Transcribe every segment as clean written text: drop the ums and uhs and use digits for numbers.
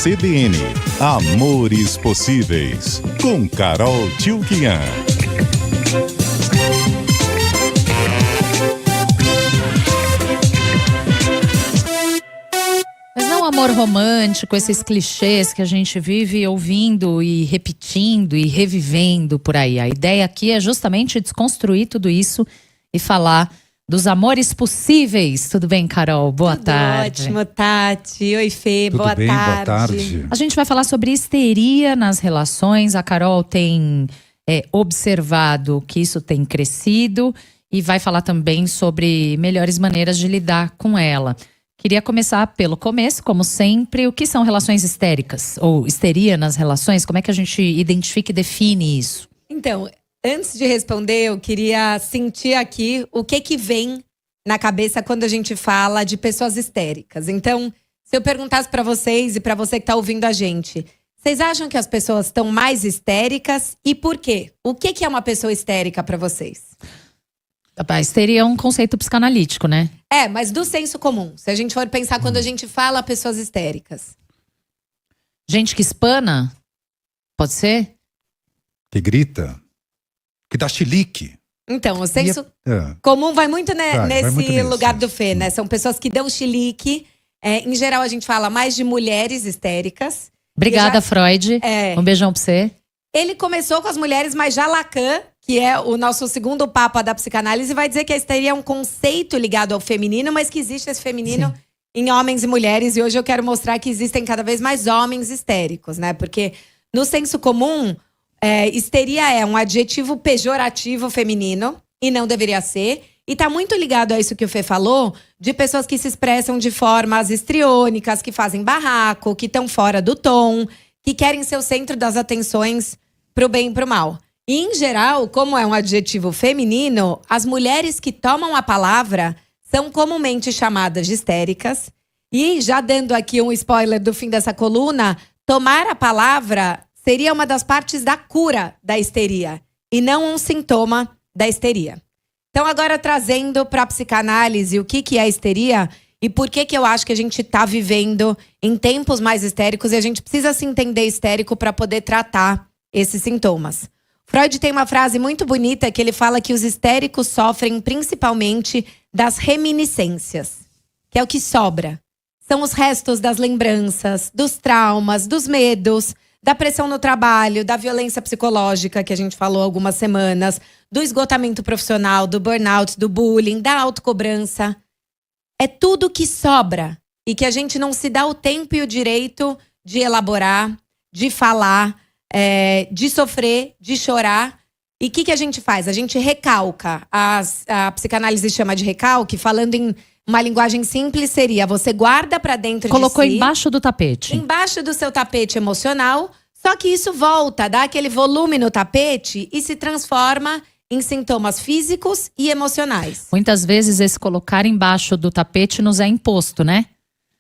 CBN. Amores Possíveis, com Carol Tchulkian. Mas não amor romântico, esses clichês que a gente vive ouvindo e repetindo e revivendo por aí. A ideia aqui é justamente desconstruir tudo isso e falar dos amores possíveis. Tudo bem, Carol? Boa tarde. Ótimo, Tati. Oi, Fê. Tudo boa bem? tarde. Boa tarde. A gente vai falar sobre histeria nas relações. A Carol tem observado que isso tem crescido e vai falar também sobre melhores maneiras de lidar com ela. Queria começar pelo começo, como sempre. O que são relações histéricas? Ou histeria nas relações? Como é que a gente identifica e define isso? Então, antes de responder, eu queria sentir aqui o que vem na cabeça quando a gente fala de pessoas histéricas. Então, se eu perguntasse para vocês e para você que está ouvindo a gente, vocês acham que as pessoas estão mais histéricas e por quê? O que é uma pessoa histérica para vocês? A histeria é um conceito psicanalítico, né? Mas do senso comum. Se a gente for pensar quando a gente fala pessoas histéricas. Gente que espana? Pode ser? Que grita, que dá chilique. Então, o senso É. comum vai muito, Vai nesse muito nesse. lugar do Fê, né? São pessoas que dão chilique. Em geral, a gente fala mais de mulheres histéricas. Obrigada, Freud. Um beijão pra você. Ele começou com as mulheres, mas já Lacan, que é o nosso segundo papa da psicanálise, vai dizer que a histeria é um conceito ligado ao feminino, mas que existe esse feminino em homens e mulheres. E hoje eu quero mostrar que existem cada vez mais homens histéricos, né? Porque no senso comum, histeria é um adjetivo pejorativo feminino, e não deveria ser. E tá muito ligado a isso que o Fê falou, de pessoas que se expressam de formas histriônicas, que fazem barraco, que estão fora do tom, que querem ser o centro das atenções pro bem e pro mal. E, em geral, como é um adjetivo feminino, as mulheres que tomam a palavra são comumente chamadas de histéricas. E, já dando aqui um spoiler do fim dessa coluna, tomar a palavra seria uma das partes da cura da histeria e não um sintoma da histeria. Então, agora trazendo para a psicanálise o que é a histeria e por que eu acho que a gente está vivendo em tempos mais histéricos e a gente precisa se entender histérico para poder tratar esses sintomas. Freud tem uma frase muito bonita que ele fala que os histéricos sofrem principalmente das reminiscências, que é o que sobra. São os restos das lembranças, dos traumas, dos medos, da pressão no trabalho, da violência psicológica, que a gente falou há algumas semanas, do esgotamento profissional, do burnout, do bullying, da autocobrança. É tudo que sobra e que a gente não se dá o tempo e o direito de elaborar, de falar, de sofrer, de chorar. E o que a gente faz? A gente recalca. A psicanálise chama de recalque, falando em uma linguagem simples, seria você guarda pra dentro Colocou de si. embaixo do tapete. Embaixo do seu tapete emocional, só que isso volta, dá aquele volume no tapete e se transforma em sintomas físicos e emocionais. Muitas vezes esse colocar embaixo do tapete nos é imposto, né?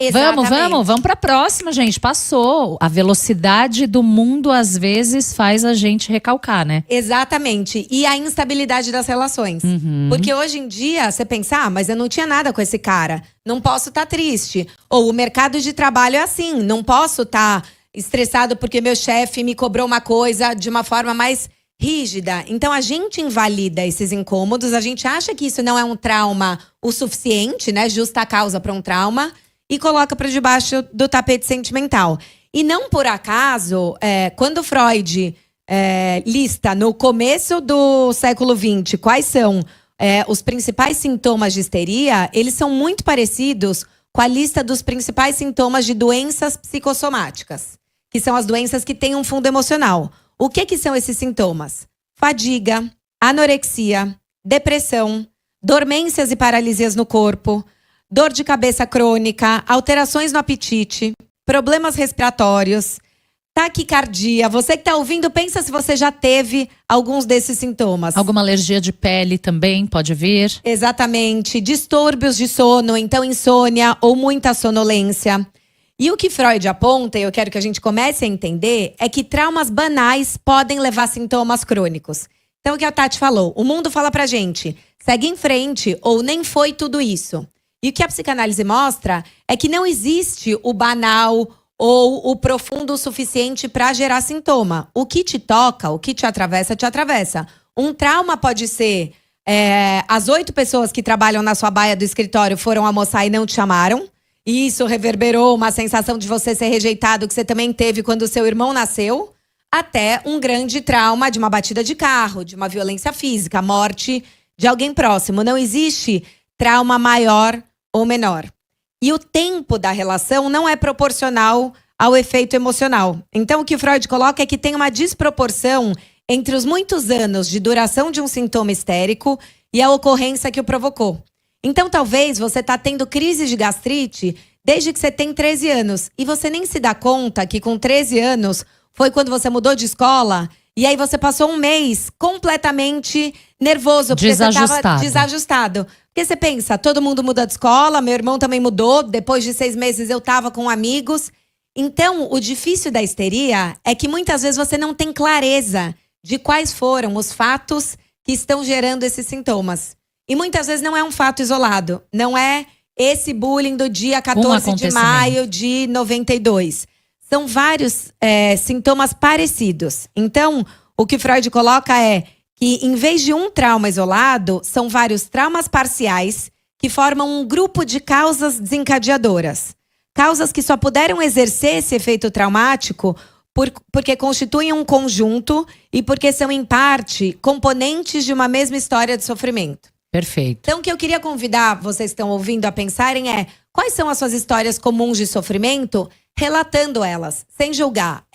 Exatamente. Vamos pra próxima, gente. Passou. A velocidade do mundo, às vezes, faz a gente recalcar, né? Exatamente. E a instabilidade das relações. Porque hoje em dia, você pensa, mas eu não tinha nada com esse cara. Não posso estar triste. Ou o mercado de trabalho é assim. Não posso estar estressado porque meu chefe me cobrou uma coisa de uma forma mais rígida. Então, a gente invalida esses incômodos. A gente acha que isso não é um trauma o suficiente, né? Justa causa para um trauma. E coloca para debaixo do tapete sentimental. E não por acaso, quando Freud lista no começo do século XX quais são os principais sintomas de histeria, eles são muito parecidos com a lista dos principais sintomas de doenças psicossomáticas, que são as doenças que têm um fundo emocional. O que são esses sintomas? Fadiga, anorexia, depressão, dormências e paralisias no corpo, dor de cabeça crônica, alterações no apetite, problemas respiratórios, taquicardia. Você que está ouvindo, pensa se você já teve alguns desses sintomas. Alguma alergia de pele também pode vir. Exatamente. Distúrbios de sono, então insônia ou muita sonolência. E o que Freud aponta, e eu quero que a gente comece a entender, é que traumas banais podem levar a sintomas crônicos. Então, o que a Tati falou, o mundo fala pra gente, segue em frente ou nem foi tudo isso. E o que a psicanálise mostra é que não existe o banal ou o profundo o suficiente para gerar sintoma. O que te toca, o que te atravessa, te atravessa. Um trauma pode ser as 8 pessoas que trabalham na sua baia do escritório foram almoçar e não te chamaram. E isso reverberou uma sensação de você ser rejeitado que você também teve quando o seu irmão nasceu. Até um grande trauma de uma batida de carro, de uma violência física, morte de alguém próximo. Não existe trauma maior ou menor. E o tempo da relação não é proporcional ao efeito emocional. Então, o que Freud coloca é que tem uma desproporção entre os muitos anos de duração de um sintoma histérico e a ocorrência que o provocou. Então, talvez você está tendo crise de gastrite desde que você tem 13 anos. E você nem se dá conta que com 13 anos foi quando você mudou de escola e aí você passou um mês completamente nervoso. Porque você estava desajustado. Porque você pensa, todo mundo muda de escola, meu irmão também mudou. Depois de 6 meses eu estava com amigos. Então, o difícil da histeria é que muitas vezes você não tem clareza de quais foram os fatos que estão gerando esses sintomas. E muitas vezes não é um fato isolado. Não é esse bullying do dia 14 de maio de 92. São vários sintomas parecidos. Então, o que Freud coloca é que, em vez de um trauma isolado, são vários traumas parciais que formam um grupo de causas desencadeadoras. Causas que só puderam exercer esse efeito traumático porque constituem um conjunto e porque são, em parte, componentes de uma mesma história de sofrimento. Perfeito. Então, o que eu queria convidar vocês que estão ouvindo a pensarem é: quais são as suas histórias comuns de sofrimento? Relatando elas, sem julgar.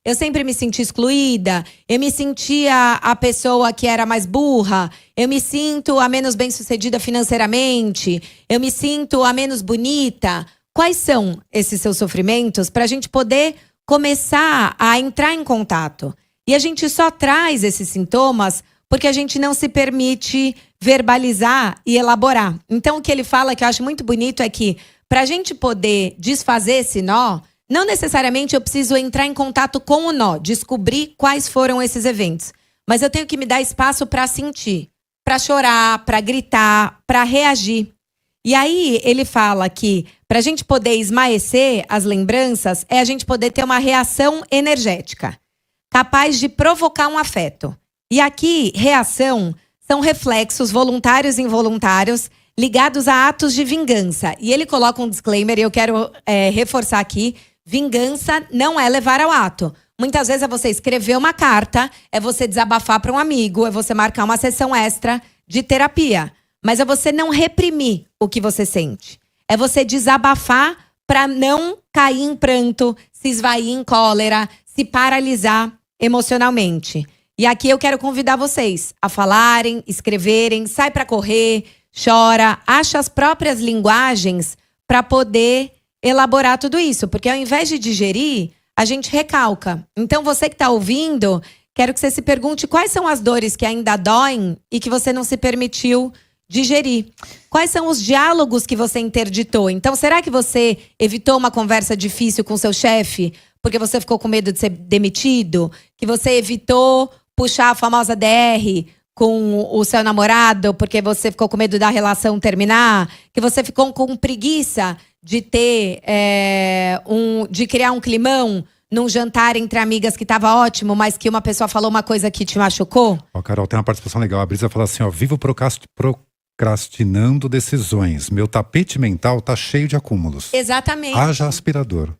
Eu sempre me senti excluída, eu me sentia a pessoa que era mais burra, eu me sinto a menos bem-sucedida financeiramente, eu me sinto a menos bonita. Quais são esses seus sofrimentos para a gente poder começar a entrar em contato? E a gente só traz esses sintomas porque a gente não se permite verbalizar e elaborar. Então, o que ele fala, que eu acho muito bonito, é que para a gente poder desfazer esse nó, não necessariamente eu preciso entrar em contato com o nó, descobrir quais foram esses eventos. Mas eu tenho que me dar espaço para sentir, para chorar, para gritar, para reagir. E aí ele fala que para a gente poder esmaecer as lembranças, é a gente poder ter uma reação energética, capaz de provocar um afeto. E aqui, reação são reflexos voluntários e involuntários ligados a atos de vingança. E ele coloca um disclaimer, e eu quero reforçar aqui: vingança não é levar ao ato. Muitas vezes é você escrever uma carta, é você desabafar para um amigo, é você marcar uma sessão extra de terapia. Mas é você não reprimir o que você sente. É você desabafar para não cair em pranto, se esvair em cólera, se paralisar emocionalmente. E aqui eu quero convidar vocês a falarem, escreverem, sai para correr, chora, acha as próprias linguagens para poder elaborar tudo isso. Porque ao invés de digerir, a gente recalca. Então você que está ouvindo, quero que você se pergunte quais são as dores que ainda doem e que você não se permitiu digerir. Quais são os diálogos que você interditou? Então, será que você evitou uma conversa difícil com seu chefe porque você ficou com medo de ser demitido? Que você evitou puxar a famosa DR com o seu namorado porque você ficou com medo da relação terminar? Que você ficou com preguiça de ter de criar um climão num jantar entre amigas que estava ótimo, mas que uma pessoa falou uma coisa que te machucou? Carol, tem uma participação legal. A Brisa fala assim, vivo procrastinando decisões. Meu tapete mental tá cheio de acúmulos. Exatamente. Haja aspirador.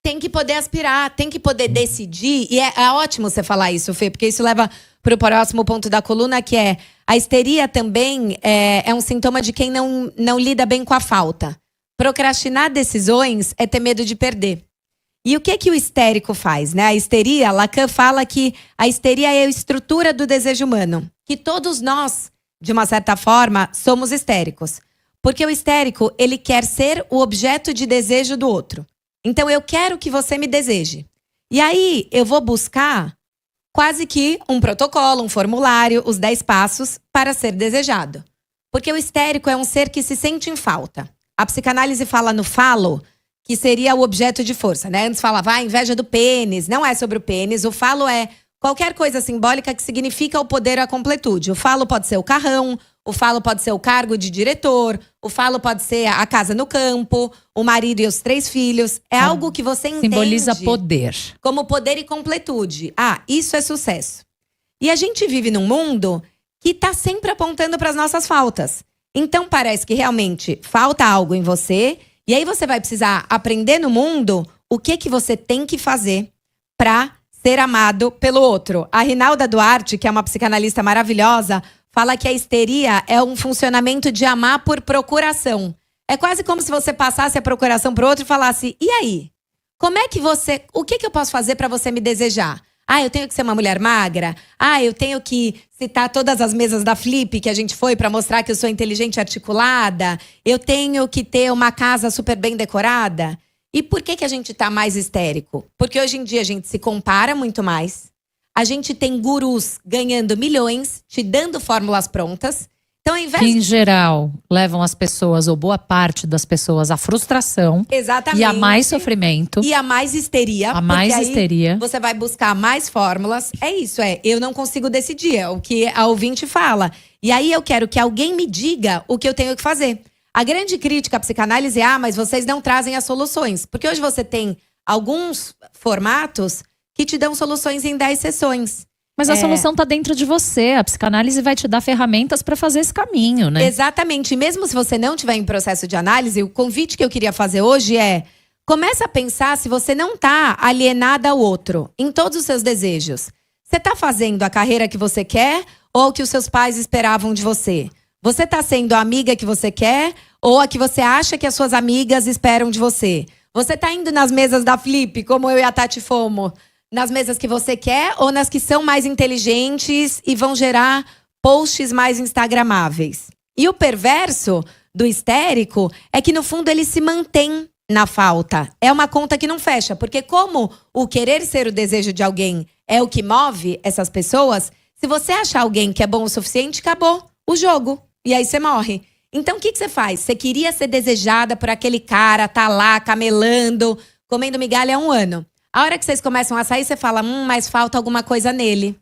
Tem que poder aspirar, tem que poder decidir. E é ótimo você falar isso, Fê, porque isso leva para o próximo ponto da coluna, que é a histeria também é um sintoma de quem não lida bem com a falta. Procrastinar decisões é ter medo de perder. E o que o histérico faz, né? A histeria, Lacan fala que a histeria é a estrutura do desejo humano. Que todos nós, de uma certa forma, somos histéricos. Porque o histérico, ele quer ser o objeto de desejo do outro. Então, eu quero que você me deseje. E aí, eu vou buscar quase que um protocolo, um formulário, os 10 passos para ser desejado. Porque o histérico é um ser que se sente em falta. A psicanálise fala no falo, que seria o objeto de força, né? Antes falava, a inveja do pênis. Não é sobre o pênis. O falo é qualquer coisa simbólica que significa o poder ou a completude. O falo pode ser o carrão, O falo pode ser o cargo de diretor. O falo pode ser a casa no campo, o marido e os 3 filhos. É algo que você entende. Simboliza poder. Como poder e completude. Isso é sucesso. E a gente vive num mundo que tá sempre apontando para as nossas faltas. Então parece que realmente falta algo em você. E aí você vai precisar aprender no mundo o que você tem que fazer para ser amado pelo outro. A Rinalda Duarte, que é uma psicanalista maravilhosa, fala que a histeria é um funcionamento de amar por procuração. É quase como se você passasse a procuração pro outro e falasse: e aí? Como é que você… O que eu posso fazer para você me desejar? Eu tenho que ser uma mulher magra? Eu tenho que citar todas as mesas da Flip que a gente foi para mostrar que eu sou inteligente e articulada? Eu tenho que ter uma casa super bem decorada? E por que a gente tá mais histérico? Porque hoje em dia a gente se compara muito mais. A gente tem gurus ganhando milhões, te dando fórmulas prontas. Então, ao invés que, em geral, levam as pessoas, ou boa parte das pessoas, à frustração. Exatamente. E a mais sofrimento. E a mais histeria. A mais histeria. Você vai buscar mais fórmulas. É isso, eu não consigo decidir. É o que a ouvinte fala. E aí eu quero que alguém me diga o que eu tenho que fazer. A grande crítica à psicanálise é: mas vocês não trazem as soluções. Porque hoje você tem alguns formatos que te dão soluções em 10 sessões. Mas a solução está dentro de você. A psicanálise vai te dar ferramentas para fazer esse caminho, né? Exatamente. E mesmo se você não estiver em processo de análise, o convite que eu queria fazer hoje é: começa a pensar se você não está alienada ao outro, em todos os seus desejos. Você está fazendo a carreira que você quer ou o que os seus pais esperavam de você? Você está sendo a amiga que você quer ou a que você acha que as suas amigas esperam de você? Você está indo nas mesas da Flip, como eu e a Tati fomos, nas mesas que você quer ou nas que são mais inteligentes e vão gerar posts mais instagramáveis? E o perverso do histérico é que, no fundo, ele se mantém na falta. É uma conta que não fecha, porque como o querer ser o desejo de alguém é o que move essas pessoas, se você achar alguém que é bom o suficiente, acabou o jogo. E aí você morre. Então, o que você faz? Você queria ser desejada por aquele cara, tá lá, camelando, comendo migalha há 1 ano. A hora que vocês começam a sair, você fala: mas falta alguma coisa nele.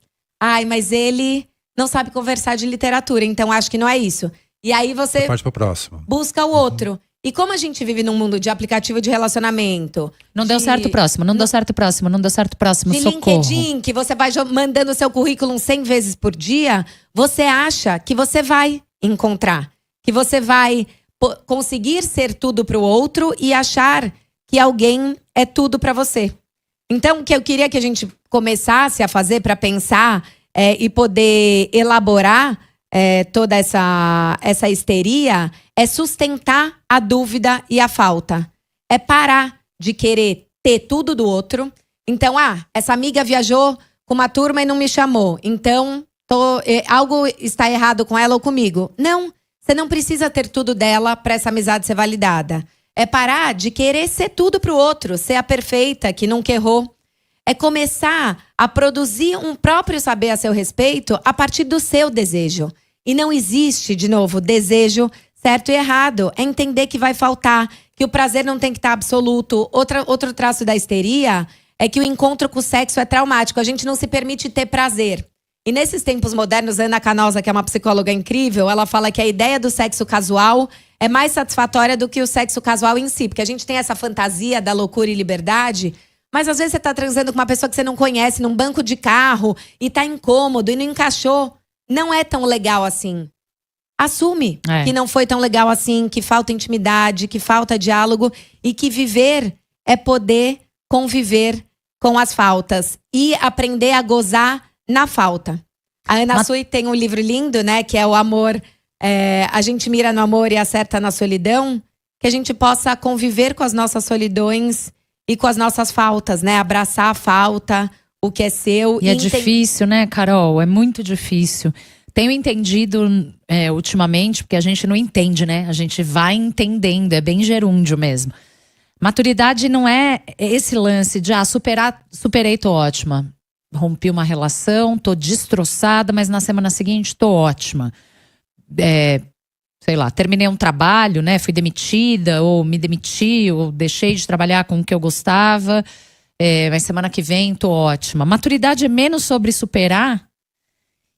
Mas ele não sabe conversar de literatura, então acho que não é isso. E aí você parte pro próximo. Busca o outro. E como a gente vive num mundo de aplicativo de relacionamento… Não deu certo o próximo, não deu certo o próximo, não deu certo o próximo, de socorro. LinkedIn, que você vai mandando o seu currículo 100 vezes por dia, você acha que você vai encontrar. Que você vai conseguir ser tudo pro outro e achar que alguém é tudo pra você. Então, o que eu queria que a gente começasse a fazer para pensar e poder elaborar toda essa histeria é sustentar a dúvida e a falta. É parar de querer ter tudo do outro. Então, essa amiga viajou com uma turma e não me chamou. Então, algo está errado com ela ou comigo. Não, você não precisa ter tudo dela para essa amizade ser validada. É parar de querer ser tudo pro outro, ser a perfeita, que nunca errou. É começar a produzir um próprio saber a seu respeito a partir do seu desejo. E não existe, de novo, desejo certo e errado. É entender que vai faltar, que o prazer não tem que estar absoluto. Outro traço da histeria é que o encontro com o sexo é traumático. A gente não se permite ter prazer. E nesses tempos modernos, Ana Canosa, que é uma psicóloga incrível, ela fala que a ideia do sexo casual é mais satisfatória do que o sexo casual em si. Porque a gente tem essa fantasia da loucura e liberdade, mas às vezes você tá transando com uma pessoa que você não conhece num banco de carro e tá incômodo e não encaixou. Não é tão legal assim. Assume que não foi tão legal assim, que falta intimidade, que falta diálogo e que viver é poder conviver com as faltas e aprender a gozar na falta. A Ana Sui tem um livro lindo, né, que é o Amor, a gente mira no amor e acerta na solidão, que a gente possa conviver com as nossas solidões e com as nossas faltas, né? Abraçar a falta, o que é seu. E é difícil, né, Carol? É muito difícil. Tenho entendido ultimamente, porque a gente não entende, né? A gente vai entendendo, é bem gerúndio mesmo. Maturidade não é esse lance de superei, tô ótima. Rompi uma relação, tô destroçada, mas na semana seguinte tô ótima. Sei lá, terminei um trabalho, né? Fui demitida, ou me demiti, ou deixei de trabalhar com o que eu gostava. Mas semana que vem tô ótima. Maturidade é menos sobre superar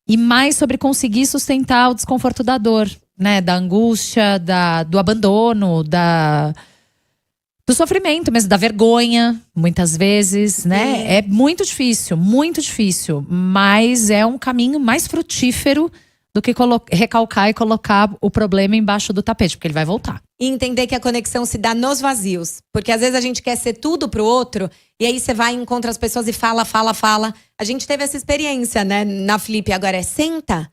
e mais sobre conseguir sustentar o desconforto da dor, né? Da angústia, do abandono, do sofrimento mesmo, da vergonha, muitas vezes, né? É muito difícil, mas é um caminho mais frutífero do que recalcar e colocar o problema embaixo do tapete, porque ele vai voltar. E entender que a conexão se dá nos vazios. Porque às vezes a gente quer ser tudo pro outro, e aí você vai e encontra as pessoas e fala. A gente teve essa experiência, né, na Flip. Agora senta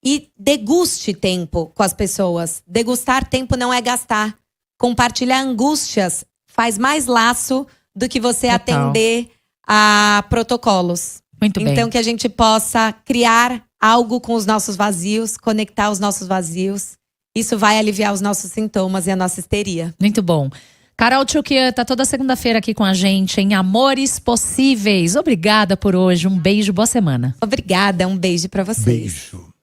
e deguste tempo com as pessoas. Degustar tempo não é gastar. Compartilhar angústias faz mais laço do que você atender a protocolos. Muito bem. Então que a gente possa criar algo com os nossos vazios, conectar os nossos vazios. Isso vai aliviar os nossos sintomas e a nossa histeria. Muito bom. Carol Tchoukian tá toda segunda-feira aqui com a gente em Amores Possíveis. Obrigada por hoje. Um beijo, boa semana. Obrigada, um beijo pra vocês. Beijo.